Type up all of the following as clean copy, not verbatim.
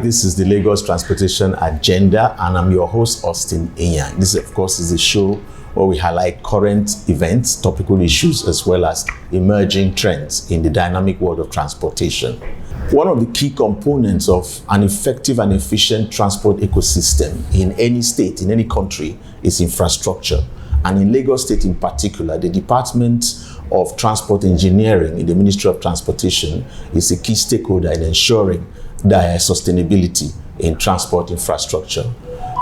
this is the Lagos Transportation Agenda, and I'm your host, Austin Engr. This, of course, is a show where we highlight current events, topical issues, as well as emerging trends in the dynamic world of transportation. One of the key components of an effective and efficient transport ecosystem in any state, in any country, is infrastructure. And in Lagos State in particular, the Department of Transport Engineering in the Ministry of Transportation is a key stakeholder in ensuring the sustainability in transport infrastructure.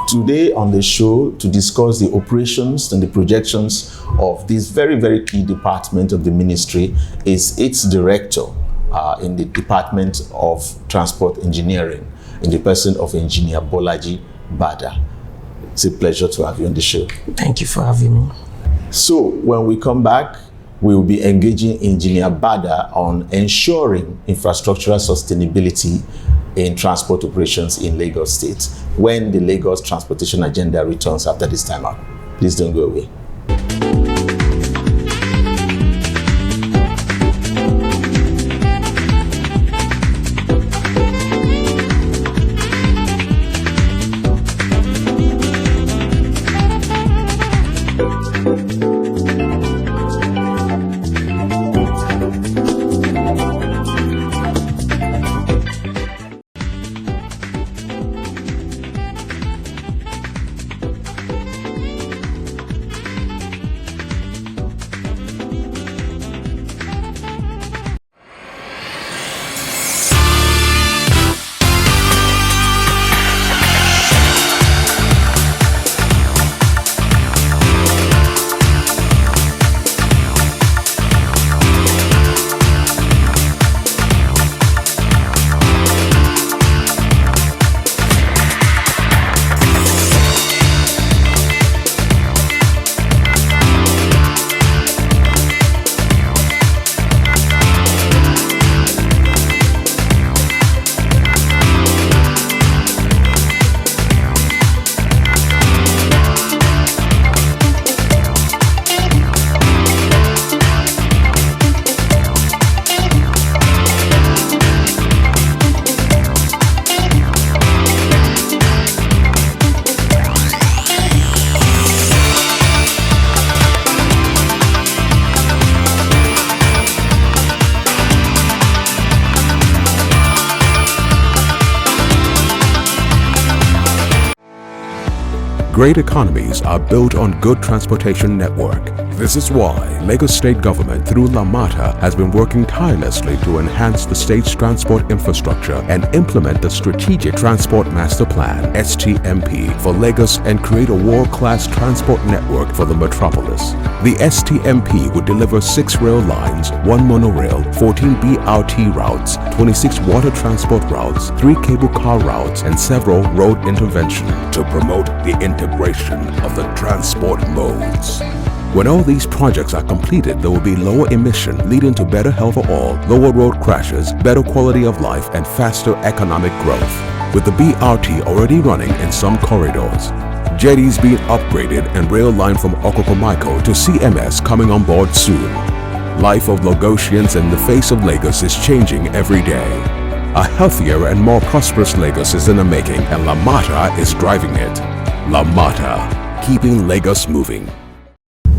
Today on the show, to discuss the operations and the projections of this very, very key department of the ministry is its director in the Department of Transport Engineering, in the person of Engineer Bolaji Bada. It's a pleasure to have you on the show. Thank you for having me. So when we come back, we will be engaging Engineer Bada on ensuring infrastructural sustainability in transport operations in Lagos State when the Lagos Transportation Agenda returns after this time out. Please don't go away. Great economies are built on good transportation network. This is why Lagos State Government through LAMATA has been working tirelessly to enhance the state's transport infrastructure and implement the Strategic Transport Master Plan (STMP) for Lagos and create a world-class transport network for the metropolis. The STMP would deliver 6 rail lines, 1 monorail, 14 BRT routes, 26 water transport routes, 3 cable car routes, and several road interventions to promote the integration of the transport modes. When all these projects are completed, there will be lower emission, leading to better health for all, lower road crashes, better quality of life, and faster economic growth. With the BRT already running in some corridors, jetties being upgraded, and rail line from Okokomaiko to CMS coming on board soon, life of Lagosians in the face of Lagos is changing every day. A healthier and more prosperous Lagos is in the making, and LAMATA is driving it. LAMATA, keeping Lagos moving.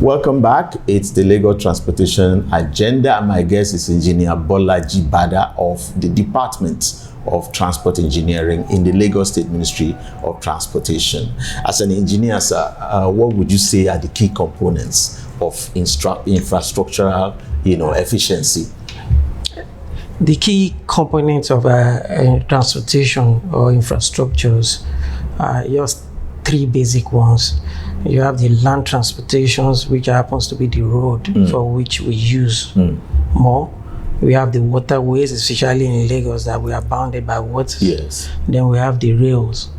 Welcome back. It's the Lagos Transportation Agenda, and my guest is Engineer Bolaji Bada of the Department of Transport Engineering in the Lagos State Ministry of Transportation. As an engineer, sir, what would you say are the key components of infrastructural, efficiency? The key components of transportation or infrastructures are just 3 basic ones. You have the land transportations, which happens to be the road for which we use more. We have the waterways, especially in Lagos, that we are bounded by water. Yes. Then we have the rails.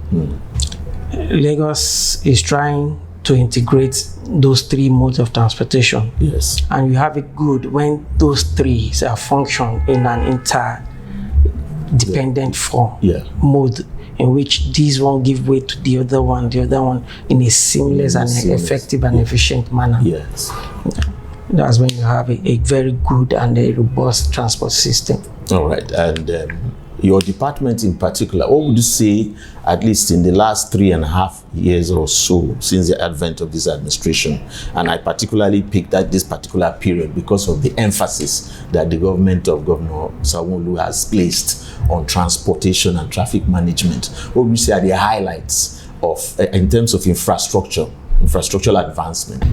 Lagos is trying to integrate those 3 modes of transportation. Yes. And you have it good when those 3 function in an interdependent form mode, in which these won't give way to the other one in a seamless and effective and efficient manner. Yes. That's when you have a very good and a robust transport system. All right. And your department in particular, what would you say, at least in the last 3.5 years or so since the advent of this administration, and I particularly picked at this particular period because of the emphasis that the government of Governor Sanwo-Olu has placed on transportation and traffic management, what would you say are the highlights of, in terms of infrastructural advancement?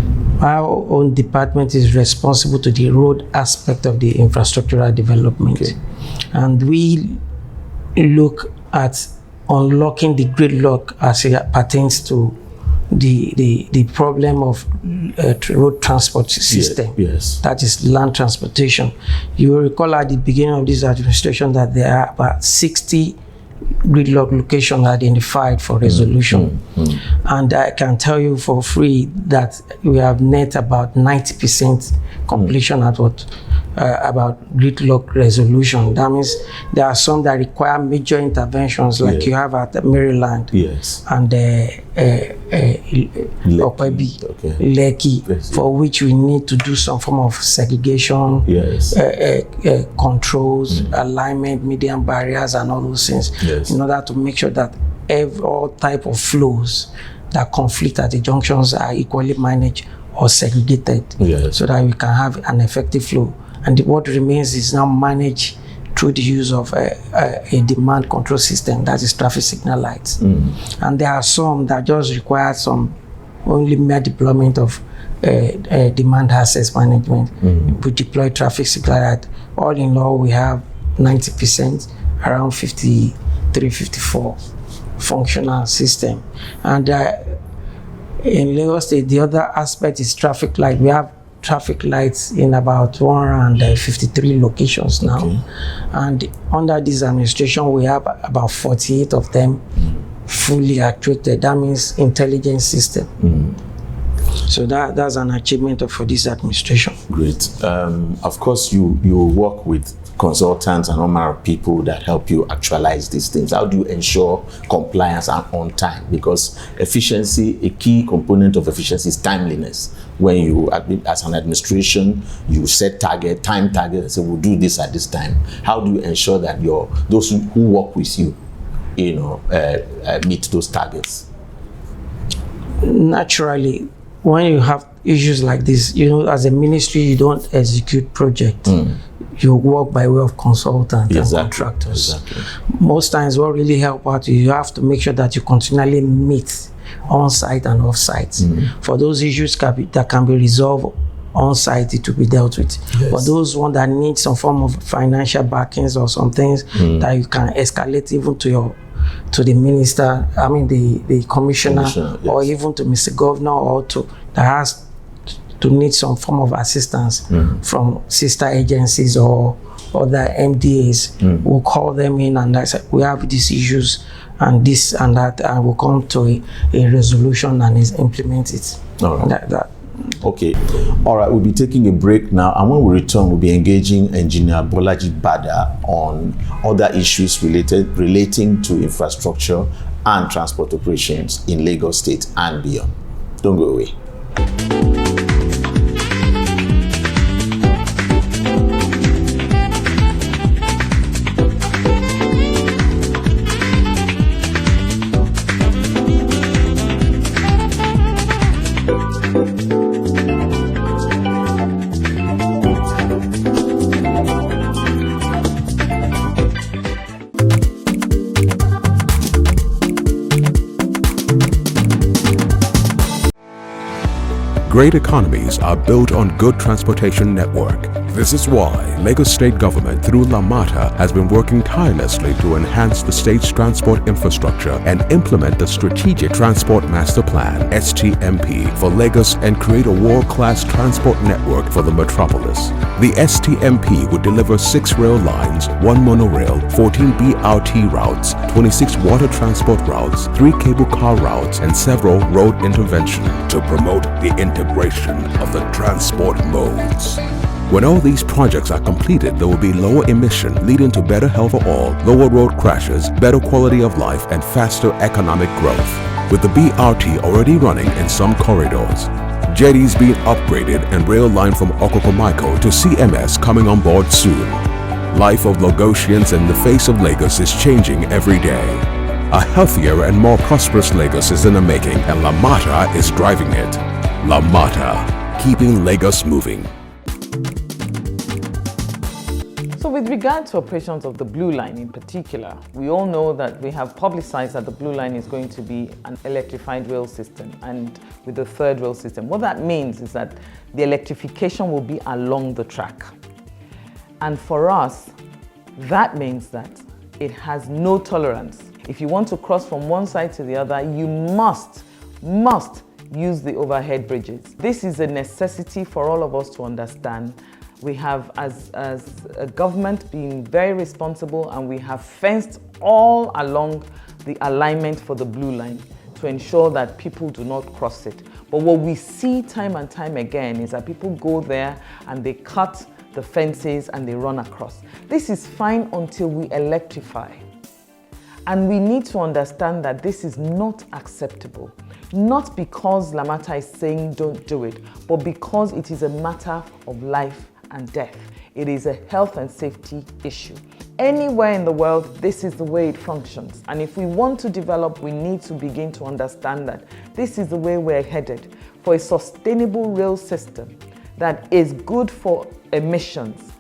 Our own department is responsible to the road aspect of the infrastructural development. Okay. And we look at unlocking the gridlock as it pertains to the problem of road transport system. Yes. That is land transportation. You will recall at the beginning of this administration that there are about 60 gridlock locations identified for resolution. And I can tell you for free that we have net about 90% completion at what about gridlock resolution. That means there are some that require major interventions, like you have at Maryland, Yes. and Opebi, Lekki, Yes. for which we need to do some form of segregation, Yes. controls, alignment, median barriers, and all those things, Yes. in order to make sure that all type of flows that conflict at the junctions are equally managed or segregated, Yes. so that we can have an effective flow. And what remains is now managed through the use of a demand control system, that is traffic signal lights. And there are some that just require some only mere deployment of demand access management. We deploy traffic signal light. All in all, we have 90%, around 53, 54 functional system. And in Lagos State, the other aspect is traffic light. We have traffic lights in about 153 locations now. And under this administration, we have about 48 of them fully actuated. That means intelligence system. So that's an achievement for this administration. Great. Of course, you work with consultants and all manner of people that help you actualize these things. How do you ensure compliance and on time? Because efficiency, a key component of efficiency is timeliness. When you, as an administration, you set time target, and say we'll do this at this time. How do you ensure that those who work with you, meet those targets? Naturally, when you have issues like this, as a ministry, you don't execute projects. You work by way of consultants and contractors. Exactly. Most times, what really help out is you have to make sure that you continually meet on-site and off-site. For those issues that can be resolved on-site, it will be dealt with. Yes. For those ones that need some form of financial backings or some things that you can escalate even to the minister, the commissioner, yes, or even to Mr. Governor, or that has to need some form of assistance from sister agencies or other MDAs. We'll call them in and I say, we have these issues and this and that, and we'll come to a resolution and implement it. All right. That. Okay. All right, we'll be taking a break now, and when we return, we'll be engaging Engineer Bolaji Bada on other issues relating to infrastructure and transport operations in Lagos State and beyond. Don't go away. Great economies are built on good transportation network. This is why Lagos State Government through LAMATA has been working tirelessly to enhance the state's transport infrastructure and implement the Strategic Transport Master Plan (STMP) for Lagos and create a world-class transport network for the metropolis. The STMP would deliver 6 rail lines, 1 monorail, 14 BRT routes, 26 water transport routes, 3 cable car routes, and several road intervention to promote the integration of the transport modes. When all these projects are completed, there will be lower emission, leading to better health for all, lower road crashes, better quality of life, and faster economic growth. With the BRT already running in some corridors, jetties being upgraded, and rail line from Okokomaiko to CMS coming on board soon. Life of Lagosians in the face of Lagos is changing every day. A healthier and more prosperous Lagos is in the making, and Lamata is driving it. Lamata, keeping Lagos moving. So with regard to operations of the Blue Line in particular, we all know that we have publicized that the Blue Line is going to be an electrified rail system, and with the third rail system. What that means is that the electrification will be along the track. And for us, that means that it has no tolerance. If you want to cross from one side to the other, you must use the overhead bridges. This is a necessity for all of us to understand. We have, as a government, been very responsible, and we have fenced all along the alignment for the Blue Line to ensure that people do not cross it. But what we see time and time again is that people go there and they cut the fences and they run across. This is fine until we electrify. And we need to understand that this is not acceptable. Not because Lamata is saying don't do it, but because it is a matter of life and death. It is a health and safety issue. Anywhere in the world, this is the way it functions. And if we want to develop, we need to begin to understand that this is the way we're headed for a sustainable rail system that is good for emissions.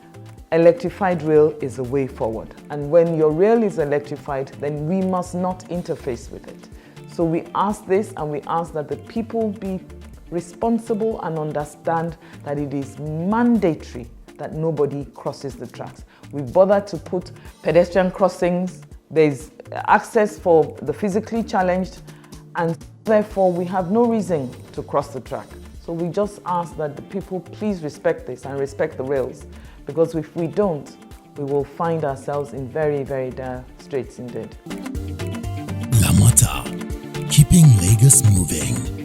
Electrified rail is the way forward. And when your rail is electrified, then we must not interface with it. So we ask this, and we ask that the people be responsible and understand that it is mandatory that nobody crosses the tracks. We bother to put pedestrian crossings, there's access for the physically challenged, and therefore we have no reason to cross the track. So we just ask that the people please respect this and respect the rails, because if we don't, we will find ourselves in very, very dire straits indeed. Lamata, keeping Lagos moving.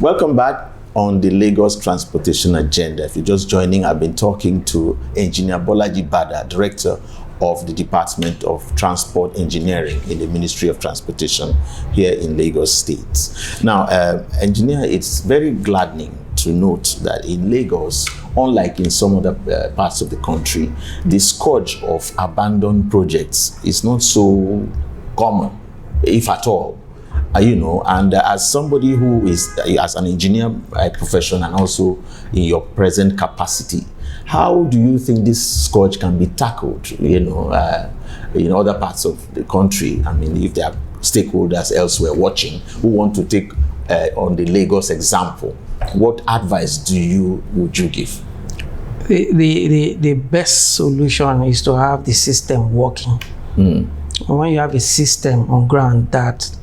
Welcome back on the Lagos Transportation Agenda. If you're just joining, I've been talking to Engineer Bolaji Bada, Director of the Department of Transport Engineering in the Ministry of Transportation here in Lagos State. Now, Engineer, it's very gladdening to note that in Lagos, unlike in some other parts of the country, the scourge of abandoned projects is not so common, if at all. And as somebody who is, as an engineer by profession and also in your present capacity, how do you think this scourge can be tackled, in other parts of the country? I mean, if there are stakeholders elsewhere watching who want to take on the Lagos example, what advice would you give? The best solution is to have the system working. When you have a system on ground that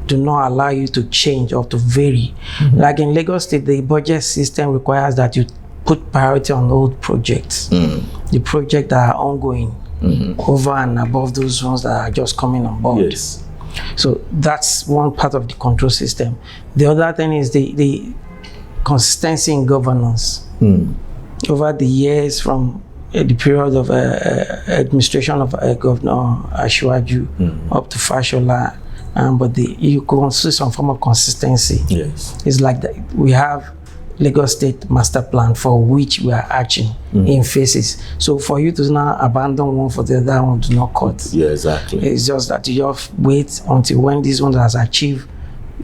do not allow you to change or to vary. Like in Lagos State, the budget system requires that you put priority on old projects, the projects that are ongoing, over and above those ones that are just coming on board. Yes. So that's one part of the control system. The other thing is the consistency in governance. Over the years, from the period of administration of Governor Asiwaju up to Fashola, but you can see some form of consistency. Yes. It's like that. We have Lagos State master plan for which we are acting in phases. So for you to now abandon one for the other one, do not cut. Yeah, exactly. It's just that you just wait until when this one has achieved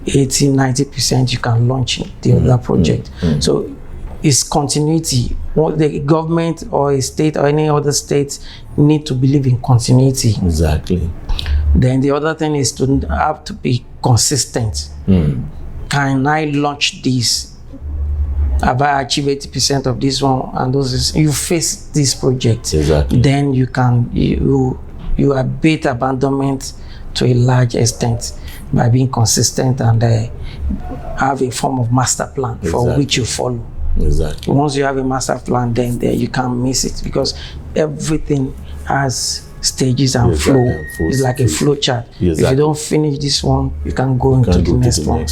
80-90%, you can launch the other project. So it's continuity. What the government or a state or any other state need to believe in continuity. Exactly. Then the other thing is to have to be consistent. Can I launch this? Have I achieved 80% of this one? And those you face this project. Exactly. Then you can you abate abandonment to a large extent by being consistent and have a form of master plan for which you follow. Exactly. Once you have a master plan, then you can't miss it, because everything has stages and Exactly, flow. and flow It's like a flow chart. If Exactly. you don't finish this one, you can go into the next one.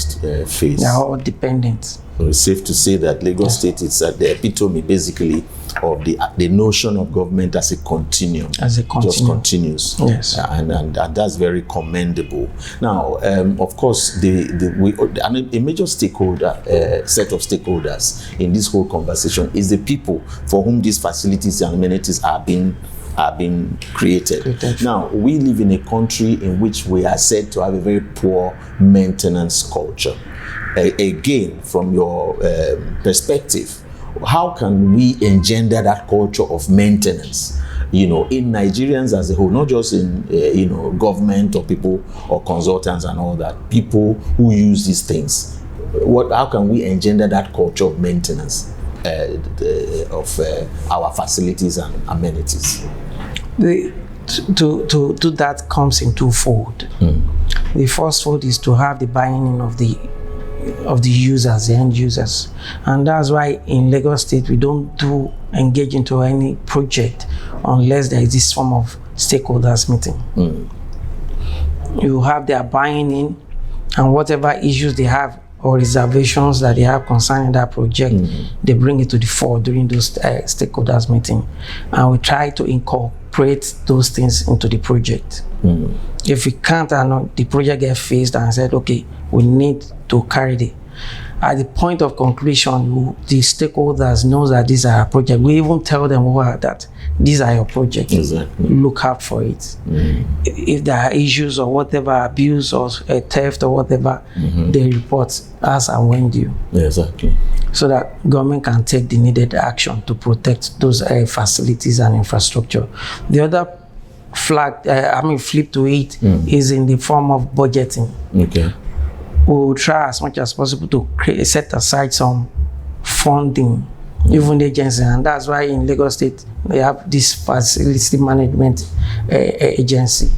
Phase. They are all dependent. So it's safe to say that Lagos State is at the epitome, basically, of the notion of government as a continuum. As a continuum. Just continues. Yes. And that's very commendable. Now, of course, a major stakeholder, set of stakeholders in this whole conversation is the people for whom these facilities and amenities are being created. Now, we live in a country in which we are said to have a very poor maintenance culture. Again, from your perspective, how can we engender that culture of maintenance, in Nigerians as a whole, not just in, government or people or consultants and all that, people who use these things? How can we engender that culture of maintenance of our facilities and amenities? To that comes in twofold. The first fold is to have the buy-in of the users, the end users, and that's why in Lagos State we don't engage into any project unless there is this form of stakeholders meeting. You have their buying in, and whatever issues they have or reservations that they have concerning that project, they bring it to the fore during those stakeholders meeting, and we try to incorporate those things into the project. If we can't, the project gets phased and said, okay, we need to carry it. At the point of conclusion, the stakeholders know that these are our project. We even tell them that these are your projects. Exactly. Look out for it. If there are issues or whatever, abuse or theft or whatever, they report us and when due. Exactly. So that government can take the needed action to protect those facilities and infrastructure. The other flip to it is in the form of budgeting. Okay. We will try as much as possible to set aside some funding, even the agency, and that's why in Lagos State they have this facility management agency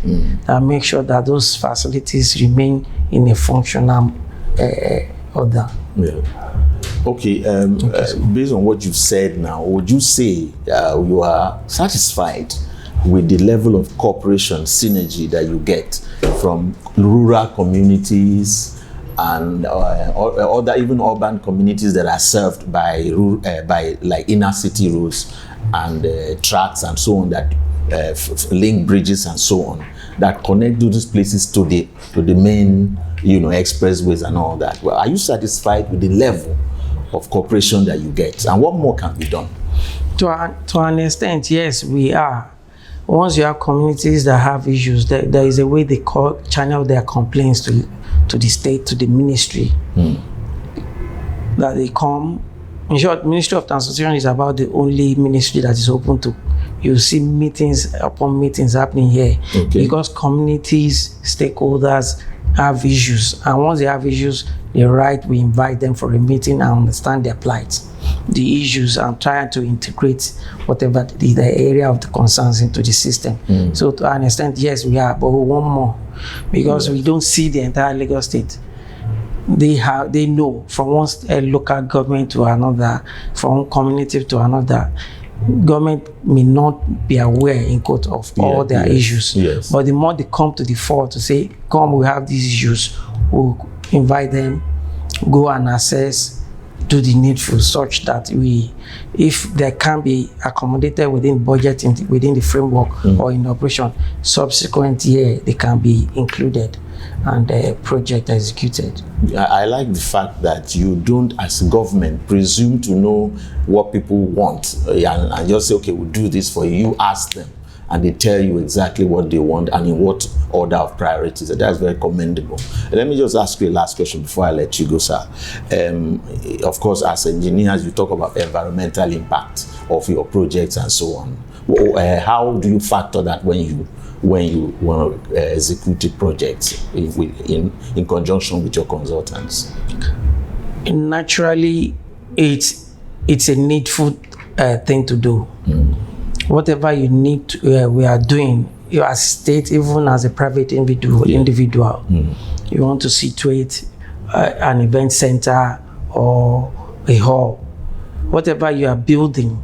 that makes sure that those facilities remain in a functional order. Yeah. Okay. Based on what you've said now, would you say you are satisfied with the level of cooperation synergy that you get from rural communities and other even urban communities that are served by like inner city roads and tracks and so on, that link bridges and so on, that connect those places to the main expressways and all that? Well, are you satisfied with the level of cooperation that you get, and what more can be done? To an extent, yes, we are. Once you have communities that have issues, there is a way they channel their complaints to the state, to the ministry, that they come. In short, Ministry of Transportation is about the only ministry that is open to. You see meetings upon meetings happening here, because communities, stakeholders have issues, and once they have issues, we invite them for a meeting and understand their plight, the issues, and try to integrate whatever the area of the concerns into the system. So to an extent, yes, we are, but we want more, because we don't see the entire Lagos State. They know from one local government to another, from one community to another. Government may not be aware, in quote, of all their issues, but the more they come to the fore to say, come, we have these issues, we'll invite them, go and assess, do the needful, such that if they can be accommodated within budget, within the framework or in operation, subsequent year they can be included and the project executed. I like the fact that you don't, as government, presume to know what people want and just say, okay, we'll do this for you. You ask them, and they tell you exactly what they want and in what order of priorities. And that's very commendable. Let me just ask you a last question before I let you go, sir. Of course, as engineers, you talk about environmental impact of your projects and so on. How do you factor that when you want to execute a project in conjunction with your consultants? Naturally, it's a needful thing to do. Whatever you need to, we are doing, you as state, even as a private individual, you want to situate an event center or a hall. Whatever you are building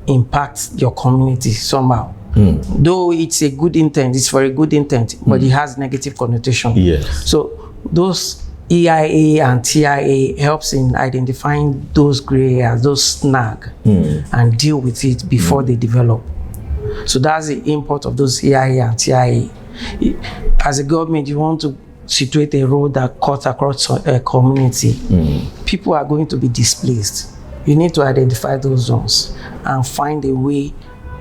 impacts your community somehow. Though it's a good intent, it's for a good intent, but it has negative connotation. Yes. So those EIA and TIA helps in identifying those gray areas, those snag, and deal with it before they develop. So that's the import of those EIA and TIA. As a government, you want to situate a road that cuts across a community. People are going to be displaced. You need to identify those zones and find a way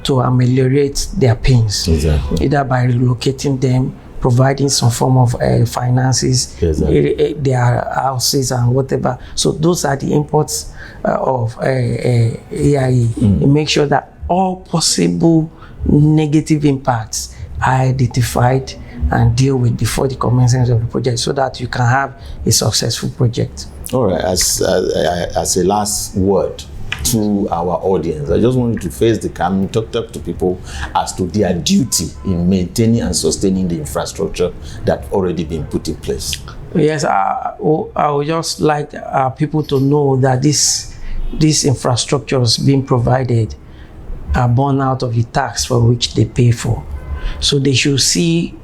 to ameliorate their pains, either by relocating them, providing some form of finances, their houses and whatever. So those are the imports of AIE. Make sure that all possible negative impacts are identified and deal with before the commencement of the project, so that you can have a successful project. All right, as a last word to our audience, I just want you to face the camera and talk to people as to their duty in maintaining and sustaining the infrastructure that already been put in place. Yes, I would just like people to know that these infrastructures being provided are born out of the tax for which they pay for. So they should see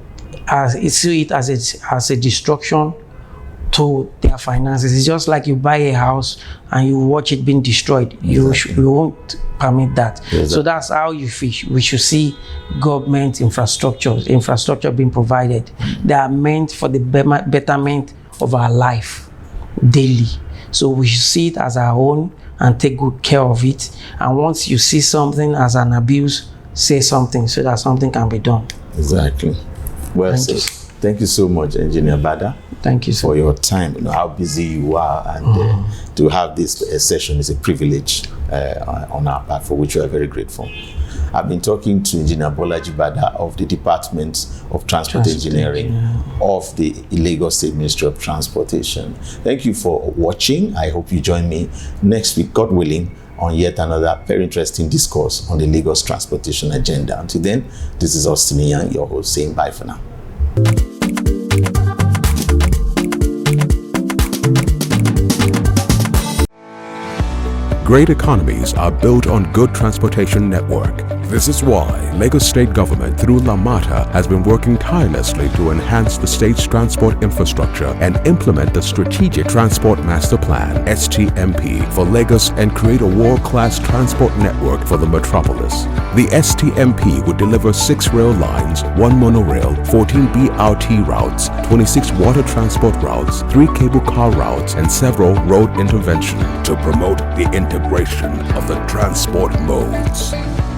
it as a destruction to their finances. It's just like you buy a house and you watch it being destroyed. You won't permit that. So that's how we should see government infrastructure being provided. They are meant for the betterment of our life daily. So we should see it as our own and take good care of it. And once you see something as an abuse, say something so that something can be done. Exactly. Well, thank you so much, Engineer Bada. Thank you, sir, for your time. You know how busy you are, and to have this session is a privilege on our part, for which we are very grateful. I've been talking to Engineer Bolaji Bada of the Department of Transport Engineering of the Lagos State Ministry of Transportation. Thank you for watching. I hope you join me next week, God willing, on yet another very interesting discourse on the Lagos transportation agenda. Until then, this is Austin Young, your host, saying bye for now. Great economies are built on good transportation network. This is why Lagos State Government through LAMATA has been working tirelessly to enhance the state's transport infrastructure and implement the Strategic Transport Master Plan (STMP) for Lagos and create a world-class transport network for the metropolis. The STMP would deliver 6 rail lines, 1 monorail, 14 BRT routes, 26 water transport routes, 3 cable car routes, and several road interventions to promote the integration of the transport modes.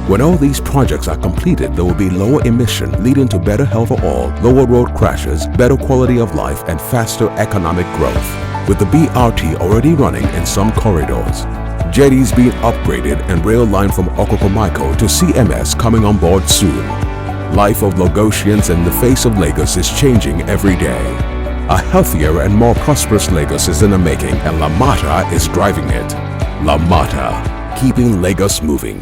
When all these projects are completed, there will be lower emission, leading to better health for all, lower road crashes, better quality of life, and faster economic growth. With the BRT already running in some corridors, jetties being upgraded, and rail line from Okokomaiko to CMS coming on board soon, life of Lagosians in the face of Lagos is changing every day. A healthier and more prosperous Lagos is in the making, and LAMATA is driving it. LAMATA, keeping Lagos moving.